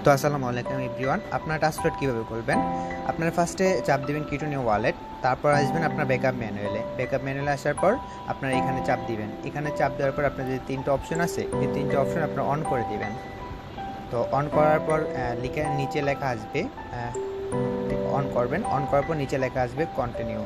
তো আসসালামু আলাইকুম এভরিওয়ান। আপনার ট্রান্সলেট কীভাবে করবেন? আপনারা ফার্স্টে চাপ দিবেন কি টু নিউ ওয়ালেট, তারপর আসবেন আপনার ব্যাকআপ ম্যানুয়ালে আসার পর আপনারা এখানে চাপ দিবেন। এখানে চাপ দেওয়ার পর আপনার যে তিনটা অপশন আছে এই তিনটা অপশন আপনারা অন করে দিবেন। তো অন করার পর নিচে লেখা আসবে অন করবেন, অন করার পর নিচে লেখা আসবে কন্টিনিউ।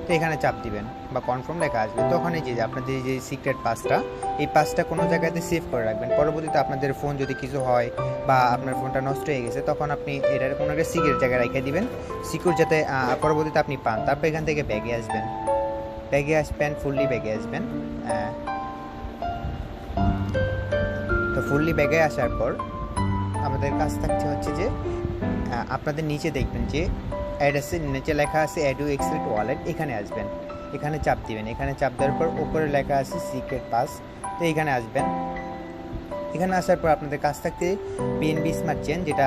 তো এখানে চাপ দিবেন বা কনফার্ম লেখা আসবে। তখন এই যে আপনাদের যে সিক্রেট পাসটা, এই পাসটা কোনো জায়গাতে সেভ করে রাখবেন। পরবর্তীতে আপনাদের ফোন যদি কিছু হয় বা আপনার ফোনটা নষ্ট হয়ে গেছে তখন আপনি এটার কোনো একটা সিক্রেট জায়গায় রেখে দিবেন, সিকিউর যাতে পরবর্তীতে আপনি পান। তারপর এখান থেকে ব্যাগে আসবেন, ফুললি ব্যাগে আসবেন। তো ফুললি ব্যাগে আসার পর আমাদের কাজ থাকছে হচ্ছে যে আপনাদের নিচে দেখবেন যে অ্যাড্রেসের নিচে লেখা আছে অ্যাড ইউ এক্সিট ওয়ালেট, এখানে আসবেন, এখানে চাপ দিবেন। এখানে চাপ দেওয়ার পর উপরে লেখা আছে সিক্রেট পাস, তো এখানে আসবেন। এখানে আসার পর আপনাদের কাছ থাকতে পিএনবি স্মার্ট চেন যেটা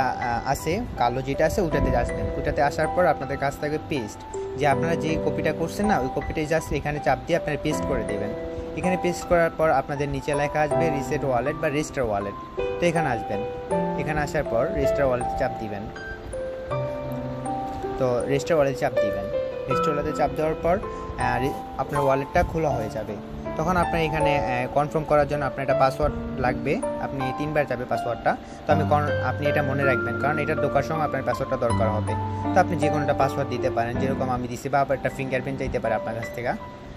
আছে কালো যেটা আছে ওটাতে আসবেন। ওটাতে আসার পর আপনাদের কাছ থেকে পেস্ট, যে আপনারা যে কপিটা করছেন না ওই কপিটাই জাস্ট এখানে চাপ দিয়ে আপনারা পেস্ট করে দেবেন। এখানে পেস্ট করার পর আপনাদের নিচে লেখা আসবে রিসেট ওয়ালেট বা রেজিস্টার ওয়ালেট, তো এখানে আসবেন। এখানে আসার পর রেজিস্টার ওয়ালেটে চাপ দিবেন। তো রেজিস্টার ওয়ালেটে চাপ দিবেন। রেজিস্টার ওয়ালেটে চাপ দেওয়ার পর আপনার ওয়ালেটটা খোলা হয়ে যাবে। তখন আপনার এখানে কনফার্ম করার জন্য আপনার একটা পাসওয়ার্ড লাগবে, আপনি 3 বার যাবে পাসওয়ার্ডটা। তো আপনি এটা মনে রাখবেন, কারণ এটা ঢোকার সময় আপনার পাসওয়ার্ডটা দরকার হবে। তো আপনি যে কোনো একটা পাসওয়ার্ড দিতে পারেন, যেরকম আমি দিছি, বা একটা ফিঙ্গারপ্রিন্ট চাইতে পারে আপনার কাছ থেকে,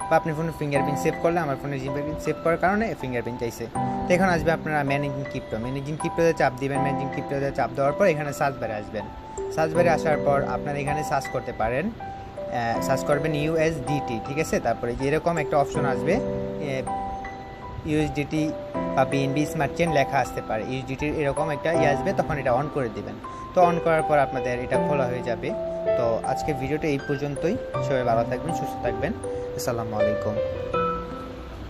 বা আপনি ফোনে ফিঙ্গারপ্রিন্ট সেভ করলে আমার ফোনে ফিঙ্গারপ্রিন্ট সেভ করার কারণে ফিঙ্গারপ্রিন্ট চাইছে। তো এখন আসবে আপনারা ম্যানেজিং ক্রিপ্টোতে চাপ দিবেন। ম্যানেজিং ক্রিপ্টোতে চাপ দেওয়ার পর এখানে সার্চ বারে আসবেন। সার্চ বারে আসার পর আপনারা এখানে সার্চ করতে পারেন, সার্চ করবেন ইউএসডিটি, ঠিক আছে। তারপরে যেরকম একটা অপশন আসবে ইউএসডিটি বা পিএনবি স্মার্ট চেন লেখা আসতে পারে, ইউএসডিটির এরকম একটা আসবে, তখন এটা অন করে দেবেন। তো অন করার পর আপনাদের এটা খোলা হয়ে যাবে। তো আজকে ভিডিওটা এই পর্যন্তই। সবাই ভালো থাকবেন, সুস্থ থাকবেন। আসসালামু আলাইকুম।